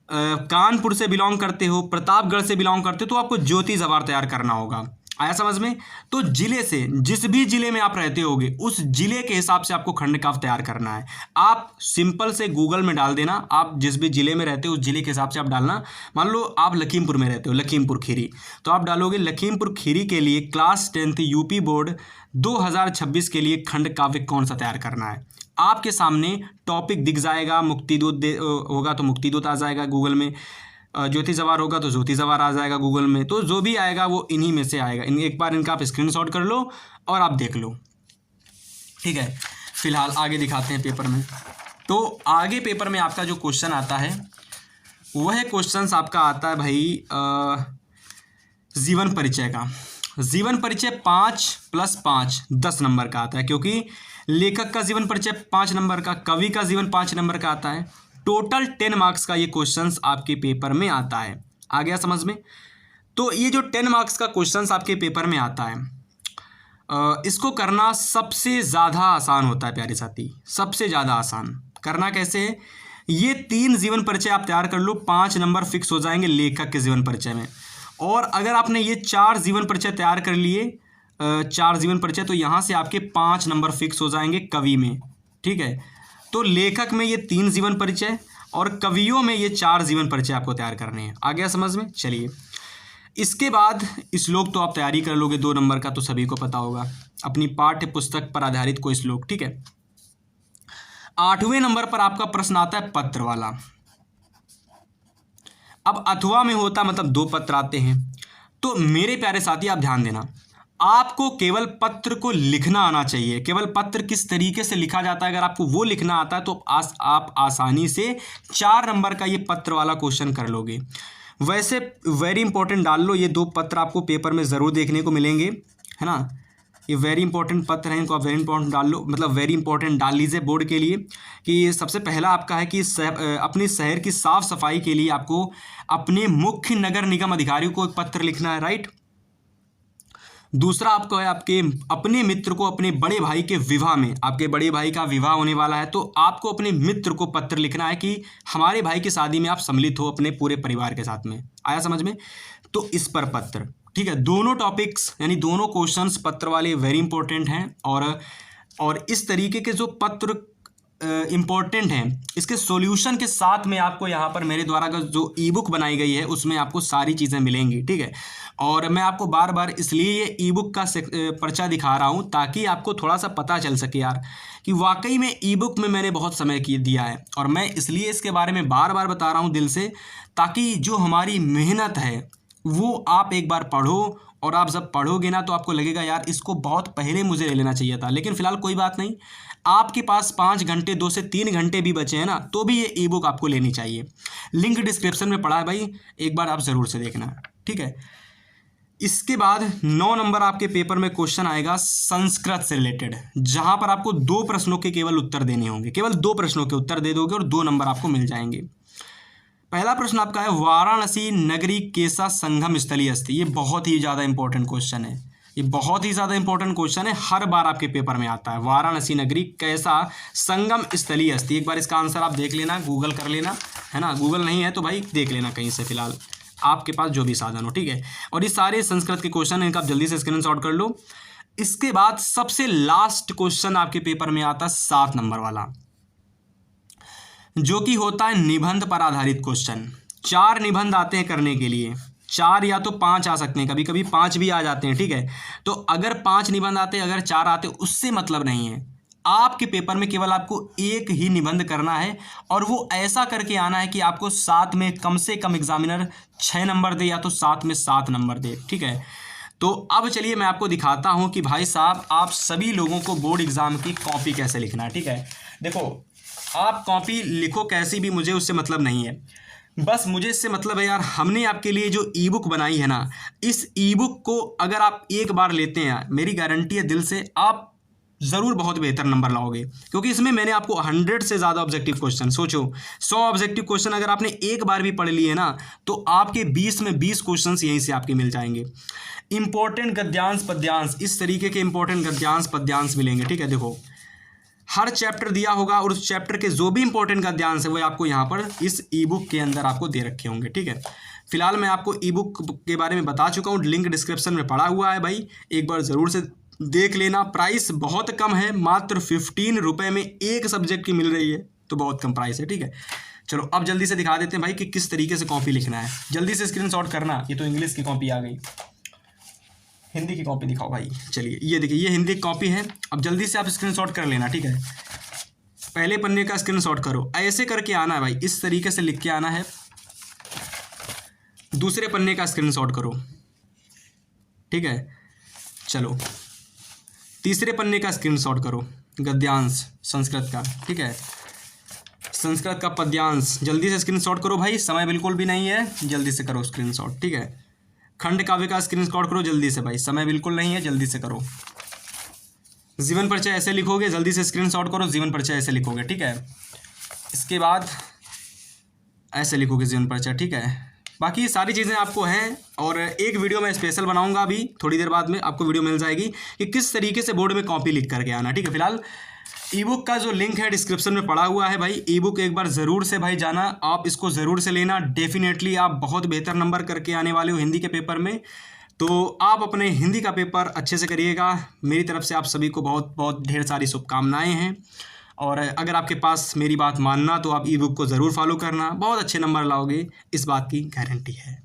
कानपुर से बिलोंग करते हो, प्रतापगढ़ से बिलोंग करते हो, तो आपको ज्योति जवार तैयार करना होगा। आया समझ में? तो जिले से, जिस भी जिले में आप रहते होगे उस जिले के हिसाब से आपको खंड काव्य तैयार करना है। आप सिंपल से गूगल में डाल देना, आप जिस भी जिले में रहते हो उस जिले के हिसाब से आप डालना। मान लो आप लखीमपुर में रहते हो, लखीमपुर खीरी, तो आप डालोगे लखीमपुर खीरी के लिए क्लास 10th यूपी बोर्ड 2026 के लिए खंड काव्य कौन सा तैयार करना है। आपके सामने टॉपिक दिख जाएगा, मुक्ति दूत होगा तो मुक्ति दूत आ जाएगा गूगल में, ज्योति जवार होगा तो ज्योति जवार आ जाएगा गूगल में। तो जो भी आएगा वो इन्हीं में से आएगा। एक बार इनका आप स्क्रीनशॉट कर लो और आप देख लो। ठीक है, फिलहाल आगे दिखाते हैं पेपर में। तो आगे पेपर में आपका जो क्वेश्चन आता है वह क्वेश्चन आपका आता है भाई जीवन परिचय का। जीवन परिचय 5+5 10 नंबर का आता है, क्योंकि लेखक का जीवन परिचय 5 नंबर का, कवि का जीवन 5 नंबर का आता है। टोटल 10 मार्क्स का ये क्वेश्चंस आपके पेपर में आता है। आ गया समझ में? तो ये जो 10 मार्क्स का क्वेश्चंस आपके पेपर में आता है, इसको करना सबसे ज़्यादा आसान होता है प्यारे साथी, सबसे ज़्यादा आसान। करना कैसे है? ये 3 जीवन परिचय आप तैयार कर लो, 5 नंबर फिक्स हो जाएंगे लेखक के जीवन परिचय में। और अगर आपने ये 4 जीवन परिचय तैयार कर लिए, 4 जीवन परिचय, तो यहाँ से आपके 5 नंबर फिक्स हो जाएंगे कवि में। ठीक है, तो लेखक में ये 3 जीवन परिचय और कवियों में ये 4 जीवन परिचय आपको तैयार करने हैं। आ गया समझ में? चलिए, इसके बाद श्लोक तो आप तैयारी कर लोगे 2 नंबर का, तो सभी को पता होगा, अपनी पाठ्य पुस्तक पर आधारित कोई श्लोक। ठीक है, 8वें नंबर पर आपका प्रश्न आता है पत्र वाला। अब अथवा में होता मतलब 2 पत्र आते हैं। तो मेरे प्यारे साथी आप ध्यान देना, आपको केवल पत्र को लिखना आना चाहिए। केवल पत्र किस तरीके से लिखा जाता है, अगर आपको वो लिखना आता है तो आप आसानी से 4 नंबर का ये पत्र वाला क्वेश्चन कर लोगे। वैसे वेरी इंपॉर्टेंट डाल लो, ये 2 पत्र आपको पेपर में ज़रूर देखने को मिलेंगे, है ना। ये वेरी इंपॉर्टेंट पत्र हैं, इनको आप वेरी इंपॉर्टेंट डाल लो, मतलब वेरी इंपॉर्टेंट डाल लीजिए बोर्ड के लिए। कि सबसे पहला आपका है कि अपने शहर की साफ़ सफाई के लिए आपको अपने मुख्य नगर निगम अधिकारियों को एक पत्र लिखना है, राइट। दूसरा आपको है आपके अपने मित्र को अपने बड़े भाई के विवाह में, आपके बड़े भाई का विवाह होने वाला है तो आपको अपने मित्र को पत्र लिखना है कि हमारे भाई की शादी में आप सम्मिलित हो अपने पूरे परिवार के साथ में। आया समझ में? तो इस पर पत्र। ठीक है, दोनों टॉपिक्स यानी दोनों क्वेश्चंस पत्र वाले वेरी इंपॉर्टेंट हैं। और इस तरीके के जो पत्र इम्पॉर्टेंट हैं, इसके सॉल्यूशन के साथ में आपको यहाँ पर मेरे द्वारा का जो ई बुक बनाई गई है उसमें आपको सारी चीज़ें मिलेंगी। ठीक है, और मैं आपको बार बार इसलिए ये ई बुक का पर्चा दिखा रहा हूँ ताकि आपको थोड़ा सा पता चल सके यार कि वाकई में ई बुक में मैंने बहुत समय दिया है। और मैं इसलिए इसके बारे में बार बार बता रहा हूँ दिल से, ताकि जो हमारी मेहनत है वो आप एक बार पढ़ो, और आप जब पढ़ोगे ना तो आपको लगेगा यार इसको बहुत पहले मुझे ले लेना चाहिए था। लेकिन फ़िलहाल कोई बात नहीं, आपके पास 5 घंटे 2 से 3 घंटे भी बचे हैं ना, तो भी ये ई बुक आपको लेनी चाहिए। लिंक डिस्क्रिप्शन में पड़ा है भाई, एक बार आप ज़रूर से देखना। ठीक है, इसके बाद 9 नंबर आपके पेपर में क्वेश्चन आएगा संस्कृत से रिलेटेड, जहाँ पर आपको 2 प्रश्नों के केवल उत्तर देने होंगे। केवल 2 प्रश्नों के उत्तर दे दोगे और 2 नंबर आपको मिल जाएंगे। पहला प्रश्न आपका है, वाराणसी नगरी कैसा संगम स्थलीय अस्ति। ये बहुत ही ज़्यादा इंपॉर्टेंट क्वेश्चन है, ये बहुत ही ज़्यादा इंपॉर्टेंट क्वेश्चन है, हर बार आपके पेपर में आता है। वाराणसी नगरी कैसा संगम स्थलीय अस्ति। एक बार इसका आंसर आप देख लेना, गूगल कर लेना, है ना। गूगल नहीं है तो भाई देख लेना कहीं से, फिलहाल आपके पास जो भी साधन हो, ठीक है। और ये सारे संस्कृत के क्वेश्चन इनका आप जल्दी से स्क्रीनशॉट कर लो। इसके बाद सबसे लास्ट क्वेश्चन आपके पेपर में आता है 7 नंबर वाला, जो कि होता है निबंध पर आधारित क्वेश्चन। 4 निबंध आते हैं करने के लिए, 4 या तो 5 आ सकते हैं, कभी कभी 5 भी आ जाते हैं, ठीक है। तो अगर 5 निबंध आते हैं, अगर 4 आते, उससे मतलब नहीं है। आपके पेपर में केवल आपको एक ही निबंध करना है, और वो ऐसा करके आना है कि आपको 7 में कम से कम एग्जामिनर 6 नंबर दे, या तो 7 में 7 नंबर दे, ठीक है। तो अब चलिए मैं आपको दिखाता हूं कि भाई साहब आप सभी लोगों को बोर्ड एग्जाम की कॉपी कैसे लिखना है, ठीक है। देखो, आप कॉपी लिखो कैसी भी, मुझे उससे मतलब नहीं है। बस मुझे इससे मतलब है यार, हमने आपके लिए जो ई बुक बनाई है ना, इस ई बुक को अगर आप एक बार लेते हैं, मेरी गारंटी है दिल से, आप ज़रूर बहुत बेहतर नंबर लाओगे। क्योंकि इसमें मैंने आपको 100 से ज़्यादा ऑब्जेक्टिव क्वेश्चन, सोचो 100 ऑब्जेक्टिव क्वेश्चन अगर आपने एक बार भी पढ़ लिए ना, तो आपके 20 में 20 क्वेश्चन यहीं से आपके मिल जाएंगे। इंपॉर्टेंट गद्यांश पद्यांश, इस तरीके के इंपॉर्टेंट गद्यांश पद्यांश मिलेंगे, ठीक है। देखो, हर चैप्टर दिया होगा, और उस चैप्टर के जो भी इंपॉर्टेंट गद्यांश है वो आपको यहाँ पर इस ई बुक के अंदर आपको दे रखे होंगे, ठीक है। फिलहाल मैं आपको ई बुक के बारे में बता चुका हूँ, लिंक डिस्क्रिप्शन में पड़ा हुआ है भाई, एक बार ज़रूर से देख लेना। प्राइस बहुत कम है, मात्र 15 रुपये में एक सब्जेक्ट की मिल रही है, तो बहुत कम प्राइस है, ठीक है। चलो अब जल्दी से दिखा देते हैं भाई कि किस तरीके से कॉपी लिखना है। जल्दी से स्क्रीनशॉट करना। ये तो इंग्लिश की कॉपी आ गई, हिंदी की कॉपी दिखाओ भाई। चलिए ये देखिए, ये हिंदी की कॉपी है। अब जल्दी से आप स्क्रीनशॉट कर लेना, ठीक है। पहले पन्ने का स्क्रीनशॉट करो, ऐसे करके आना है भाई, इस तरीके से लिख के आना है। दूसरे पन्ने का स्क्रीनशॉट करो, ठीक है। चलो तीसरे पन्ने का स्क्रीनशॉट करो, गद्यांश संस्कृत का, ठीक है। संस्कृत का पद्यांश जल्दी से स्क्रीनशॉट करो भाई, समय बिल्कुल भी नहीं है, जल्दी से करो स्क्रीनशॉट, ठीक है। खंड काव्य का स्क्रीनशॉट करो जल्दी से भाई, समय बिल्कुल नहीं है, जल्दी से करो। जीवन परिचय ऐसे लिखोगे, जल्दी से स्क्रीनशॉट करो, जीवन परिचय ऐसे लिखोगे, ठीक है। इसके बाद ऐसे लिखोगे जीवन परिचय, ठीक है। बाकी सारी चीज़ें आपको हैं, और एक वीडियो मैं स्पेशल बनाऊंगा अभी थोड़ी देर बाद में, आपको वीडियो मिल जाएगी कि किस तरीके से बोर्ड में कॉपी लिख करके आना, ठीक है। फिलहाल ई बुक का जो लिंक है डिस्क्रिप्शन में पड़ा हुआ है भाई, ई बुक एक बार ज़रूर से भाई जाना, आप इसको ज़रूर से लेना। डेफिनेटली आप बहुत बेहतर नंबर करके आने वाले हो हिंदी के पेपर में, तो आप अपने हिंदी का पेपर अच्छे से करिएगा। मेरी तरफ से आप सभी को बहुत बहुत ढेर सारी शुभकामनाएं हैं, और अगर आपके पास मेरी बात मानना तो आप ई बुक को ज़रूर फॉलो करना, बहुत अच्छे नंबर लाओगे, इस बात की गारंटी है।